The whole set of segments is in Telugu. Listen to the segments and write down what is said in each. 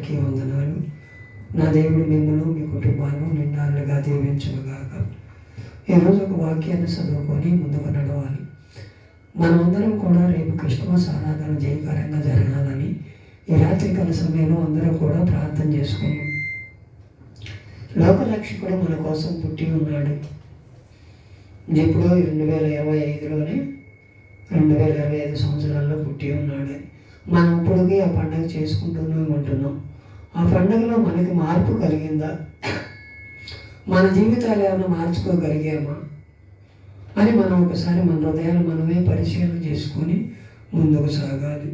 అందరికీ వందనాలు. నా దేవుడు మిమ్మల్ని మీ కుటుంబాలను నిండాలుగా దీవించునుగాక. ఈరోజు ఒక వాక్యాన్ని చదువుకొని ముందుకు నడవాలి. మనమందరం కూడా రేపు క్రిస్మస్ ఆరాధన జయకరంగా జరగాలని ఈ రాత్రికాల సమయంలో అందరూ కూడా ప్రార్థన చేసుకున్నాం. లోకరక్షకుడు మన కోసం పుట్టి ఉన్నాడు. ఎప్పుడో 2025లోనే 2025 సంవత్సరాల్లో పుట్టి ఉన్నాడు. మనం ఇప్పటికీ ఆ పండుగ చేసుకుంటూనే ఉంటున్నాం. ఆ పండుగలో మనకి మార్పు కలిగిందా? మన జీవితాలు ఏమైనా మార్చుకోగలిగామా అని మనం ఒకసారి మన హృదయాలు మనమే పరిశీలన చేసుకొని ముందుకు సాగాలి.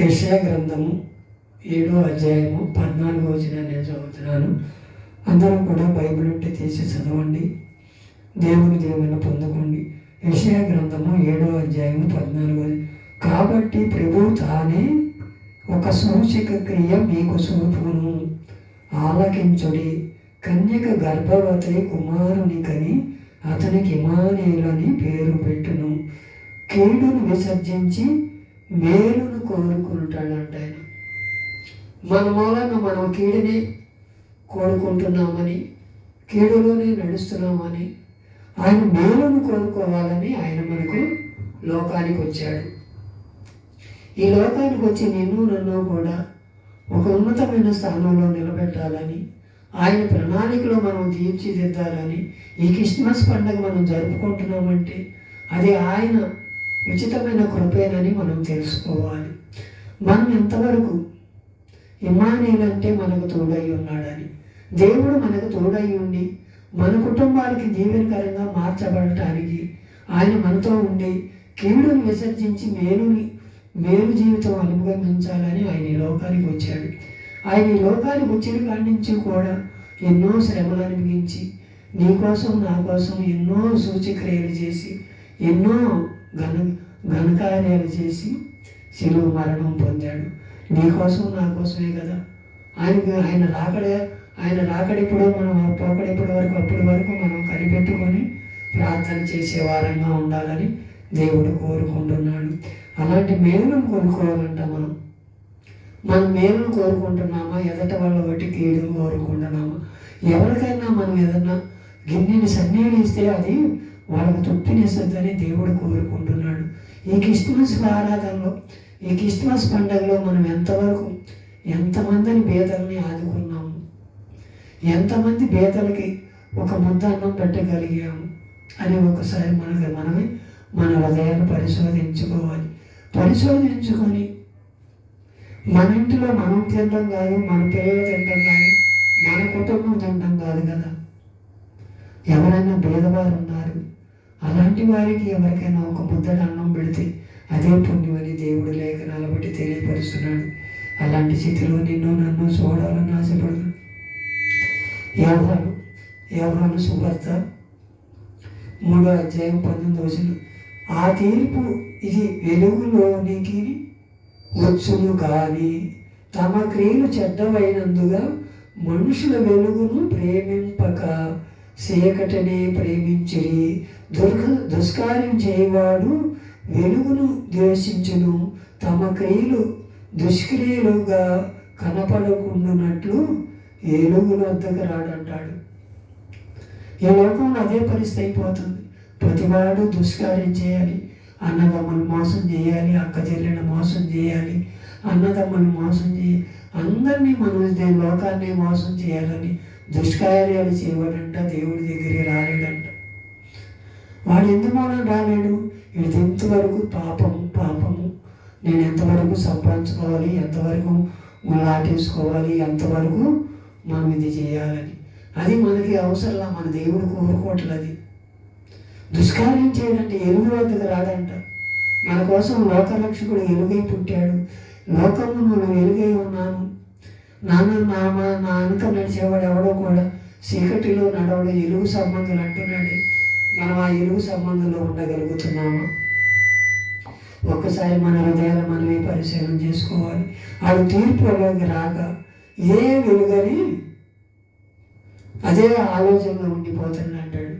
యెషయా గ్రంథము 7వ అధ్యాయము 14వ వచనాన్ని నేను చదువుతున్నాను. అందరూ కూడా బైబిల్ ఉంటే తీసి చదవండి, దేవుని దీవెన పొందుకోండి. యెషయా గ్రంథము 7వ అధ్యాయము 14వ. కాబట్టి ప్రభువు తానే ఒక సూచిక క్రియ మీకు చూపును, ఆలకించుడి. కన్యక గర్భవతి కుమారుని కని అతనికి ఇమ్మానుయేలని పేరు పెట్టును. కీడును విసర్జించి మేలును కోరుకుంటాడంట ఆయన. మన మూలంగా మనం కీడుని కోరుకుంటున్నామని, కీడులోనే నడుస్తున్నామని, ఆయన మేలును కోరుకోవాలని ఆయన మనకు లోకానికి వచ్చాడు. ఈ లోకానికి వచ్చి నిన్ను నన్ను కూడా ఒక ఉన్నతమైన స్థానంలో నిలబెట్టాలని, ఆయన ప్రణాళికలో మనం తీర్చిదిద్దాలని ఈ క్రిస్మస్ పండుగ మనం జరుపుకుంటున్నామంటే అది ఆయన ఉచితమైన కృపేనని మనం తెలుసుకోవాలి. మనం ఎంతవరకు ఇమ్మానుయేలు అంటే మనకు తోడై ఉన్నాడని, దేవుడు మనకు తోడై ఉండి మన కుటుంబానికి దీవెనకరంగా మార్చబడటానికి ఆయన మనతో ఉండి కీడును విసర్జించి మేలు జీవితం అనుభవించాలని ఆయన ఈ లోకానికి వచ్చాడు. ఆయన ఈ లోకానికి వచ్చిన కాడి నుంచి కూడా ఎన్నో శ్రమలు అనుభవించి నీ కోసం నా కోసం ఎన్నో సూచక్రియలు చేసి ఎన్నో ఘనకార్యాలు చేసి శిలువ మరణం పొందాడు. నీ కోసం నా కోసమే కదా. ఆయన రాకడెప్పుడో మనం పోకడెప్పటి వరకు అప్పటి వరకు మనం కనిపెట్టుకొని ప్రార్థన చేసే వారంగా ఉండాలని దేవుడు కోరుకుంటున్నాడు. అలాంటి మేలును కోరుకోవాలంట. మనం మేలును కోరుకుంటున్నామా, ఎదట వాళ్ళ బట్టి కీడును కోరుకుంటున్నామా? ఎవరికైనా మనం ఏదన్నా గిన్నెని సన్నీళ్ళు ఇస్తే అది వాళ్ళకు తృప్తినిస్తుందని దేవుడు కోరుకుంటున్నాడు. ఈ క్రిస్మస్ ఆరాధనలో, ఈ క్రిస్మస్ పండుగలో మనం ఎంతమందిని పేదల్ని ఆదుకున్నాము, ఎంతమంది పేదలకి ఒక ముద్ద అన్నం పెట్టగలిగాము అని ఒకసారి మనమే మన హృదయాన్ని పరిశోధించుకొని మన ఇంటిలో మనం తినడం కాదు, మన పిల్లలు తినడం కాదు, మన కుటుంబం తినడం కాదు కదా. ఎవరైనా పేదవారు ఉన్నారు, అలాంటి వారికి ఎవరికైనా ఒక ముద్దట అన్నం పెడితే అదే పుణ్యమని దేవుడు లేఖనాలు బట్టి తెలియపరుస్తున్నాడు. అలాంటి స్థితిలో నిన్ను నన్ను చూడాలని ఆశపడుతున్నాడు. యోహాను సువార్త 3వ అధ్యాయం 19వ వచనం. ఆ తీర్పు ఇది వెలుగులోనికి వచ్చును కానీ తమ క్రియలు చెడ్డవైనందుగా మనుషుల వెలుగును ప్రేమింపక చీకటినే ప్రేమించిరి. దుష్కార్యం చేయవాడు వెలుగును ద్వేషించును, తమ క్రియలు దుష్క్రియలుగా కనపడకుండానట్లు వెలుగుల వద్దకు రాడంటాడు. ఈ లోకంలో అదే పరిస్థితి అయిపోతుంది. ప్రతివాడు దుష్కార్యం చేయాలి, అన్నదమ్ములు మోసం చేయాలి, అక్క చెల్లెలను మోసం చేయాలి, అన్నదమ్ములు మోసం చేయాలి, అందరినీ మన లోకాన్ని మోసం చేయాలని దుష్కార్యాలు చేయవాడంట. దేవుడి దగ్గరికి రాలేడంట. వాడు ఎందుమూలం రాలేడు? ఇది ఎంతవరకు పాపము నేను ఎంతవరకు సంపాదించుకోవాలి, ఎంతవరకు లాటేసుకోవాలి, ఎంతవరకు మనం ఇది చేయాలని. అది మనకి అవసరంలా, మన దేవుడు కోరుకోవట్లేదు. దుష్కార్యం చేయడంటే ఎలుగు వద్దకు రాడంట. మన కోసం లోకరక్షకుడు ఎలుగై పుట్టాడు. లోకము నువ్వు ఎలుగై ఉన్నాను, నా వెనుక నడిచేవాడు ఎవడో కూడా చీకటిలో నడవడు, ఎలుగు సంబంధులు అంటున్నాడు. మనం ఆ ఎలుగు సంబంధంలో ఉండగలుగుతున్నామా? ఒక్కసారి మన హృదయాలు మనమే పరిశీలన చేసుకోవాలి. ఆడు తీర్పులోకి రాక ఏ వెలుగని అదే ఆలోచనలో ఉండిపోతుంది అంటాడు.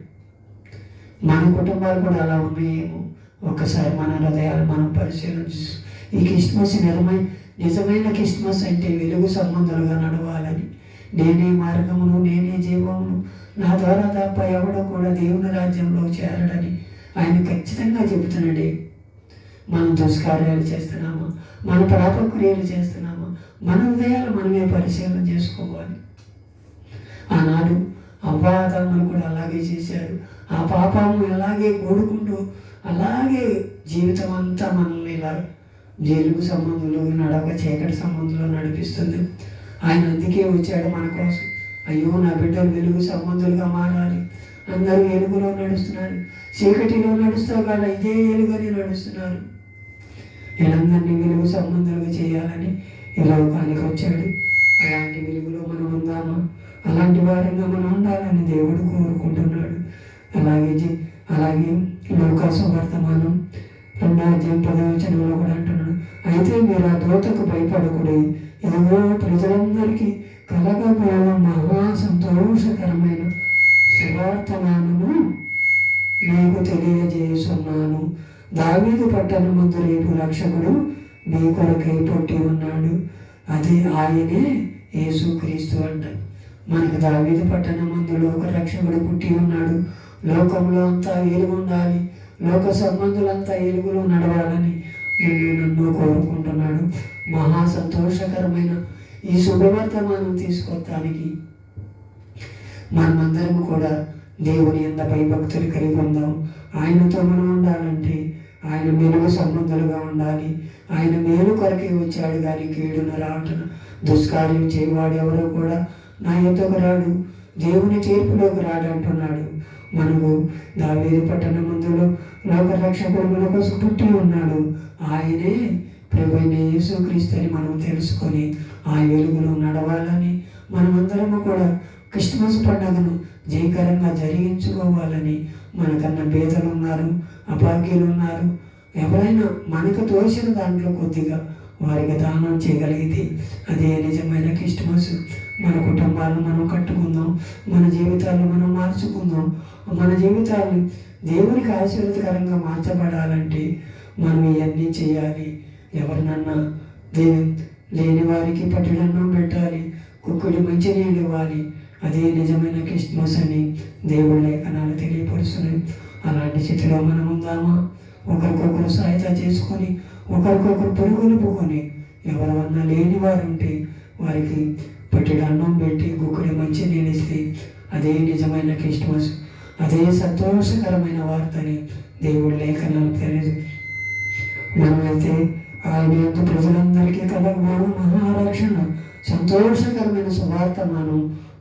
మన కుటుంబాలు కూడా అలా ఉన్నాయేమో. ఒక్కసారి మన హృదయాలు మనం పరిశీలన ఈ క్రిస్మస్ నిజమైన క్రిస్మస్ అంటే వెలుగు సంబంధాలుగా నడవాలని, నేనే మార్గమును నేనే జీవమును, నా ద్వారా తప్ప ఎవడో కూడా దేవుని రాజ్యంలో చేరడని ఆయన ఖచ్చితంగా చెబుతున్నాడే. మనం దుష్కార్యాలు చేస్తున్నామా, మన పాపక్రియలు చేస్తున్నామా, మన హృదయాలు మనమే పరిశీలన చేసుకోవాలి. ఆనాడు అవ్వాదములు కూడా అలాగే చేశారు. ఆ పాపము అలాగే కూడుకుంటూ అలాగే జీవితం అంతా మనల్ని ఇలా వెలుగు సంబంధంలో నడక చీకటి సంబంధంలో నడిపిస్తుంది. ఆయన అందుకే వచ్చాడు మన కోసం. అయ్యో నా బిడ్డలు వెలుగు సంబంధులుగా మారాలి. అందరూ వెలుగులో నడుస్తున్నారు, చీకటిలో నడుస్తావు కదా, ఇదే వెలుగని నడుస్తున్నారు. వీళ్ళందరినీ వెలుగు సంబంధాలుగా చేయాలని ఈ లోకానికి వచ్చాడు. అలాంటి వెలుగులో మనం ఉందామా? అలాంటి వారంగా మనం ఉండాలని దేవుడు కోరుకుంటున్నాడు. అలాగే లోకాసు వర్తమానం 2:10 కూడా అంటున్నాడు, అయితే మీరు ఆ దూతకు భయపడకూడదు, ఇదిగో ప్రజలందరికీ కలగబోయే మహా సంతోషకరమైన సువార్తమానము మీకు తెలియజేస్తున్నాను. దావీదు పట్టణమందు రేపు రక్షకుడు మీ కొరకై పుట్టి ఉన్నాడు. అది ఆయనే యేసుక్రీస్తు అంట. మనకు దావీదు పట్టణమందు లోక రక్షకుడు పుట్టి ఉన్నాడు. లోకంలో అంతా వెలుగు ఉండాలి, లోక సంబంధులంతా వెలుగులో నడవాలని నన్ను కోరుకుంటున్నాడు. మహా సంతోషకరమైన ఈ శుభవర్తమానం తీసుకోవటానికి మనమందరం కూడా దేవుని యందు భయభక్తులు కలిగి ఉందాం. ఆయనతో మనం ఉండాలంటే ఆయన మెలుగు సంబంధాలుగా ఉండాలి. ఆయన మేలు కొరకే వచ్చాడు కానీ కీడున రావటన దుష్కార్యం చేయవాడు ఎవరో కూడా నా యొద్దకు రాడు, దేవుని తీర్పులోకి రాడు అంటున్నాడు. మనకు దావీదు పట్టణమందులో లోక రక్షకుడు మన కోసం పుట్టి ఉన్నాడు. ఆయనే ప్రభువైన యేసుక్రీస్తు అని మనం తెలుసుకొని ఆ వెలుగులో నడవాలని, మనమందరము కూడా క్రిస్మస్ పండుగను జయకరంగా జరిగించుకోవాలని, మనకన్నా పేదలు ఉన్నారు, అభాగ్యులు ఉన్నారు, ఎవరైనా మనకు తోచిన దాంట్లో కొద్దిగా వారికి దానం చేయగలిగితే అదే నిజమైన క్రిస్మస్. మన కుటుంబాలను మనం కట్టుకుందాం, మన జీవితాలను మనం మార్చుకుందాం. మన జీవితాలు దేవునికి ఆశీర్వాదకరంగా మార్చబడాలంటే మనం ఇవన్నీ చేయాలి. ఎవరినన్నా లేని వారికి పట్టెడన్నం పెట్టాలి, కుక్కుడి మంచినీళ్ళు ఇవ్వాలి. అదే నిజమైన క్రిస్మస్ అని దేవుడి లేఖనాలు తెలియపరుస్తున్నాయి. అలాంటి స్థితిలో మనం ఉందామా? ఒకరికొకరు సహాయత చేసుకొని, ఒకరికొకరు పొరుగులుపుకొని, ఎవరన్నా లేని వారు ఉంటే వారికి పట్టెడు అన్నం పెట్టి గుక్కడి మంచి నీళ్ళిస్తే అదే నిజమైన క్రిస్మస్, అదే సంతోషకరమైన వార్తని దేవుడి లేఖనాలు తెలియదు. మనమైతే ఆయన యొక్క ప్రజలందరికీ కలగబోవు మహారక్షణ సంతోషకరమైన సువార్తమానం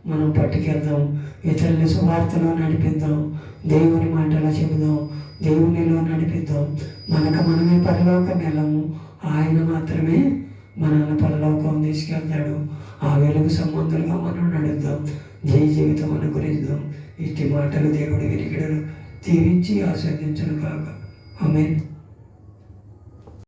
మనం పట్టుకెళ్దాం. ఇతరుల సువార్తలో నడిపిద్దాం, దేవుని మాటలో చెబుదాం, దేవునిలో నడిపిద్దాం. మనకు మనమే పరలోకం వెళ్ళము, ఆయన మాత్రమే మనల్ని పరలోకం తీసుకెళ్తాడు. ఆ వెలుగు సంబంధులుగా మనం నడుద్దాం, జై జీవితం అనుగ్రహిద్దాం. ఇట్టి మాటలు దేవుడి వినికిడలు దీవించి ఆస్వాదించును కాక. ఆమేన్.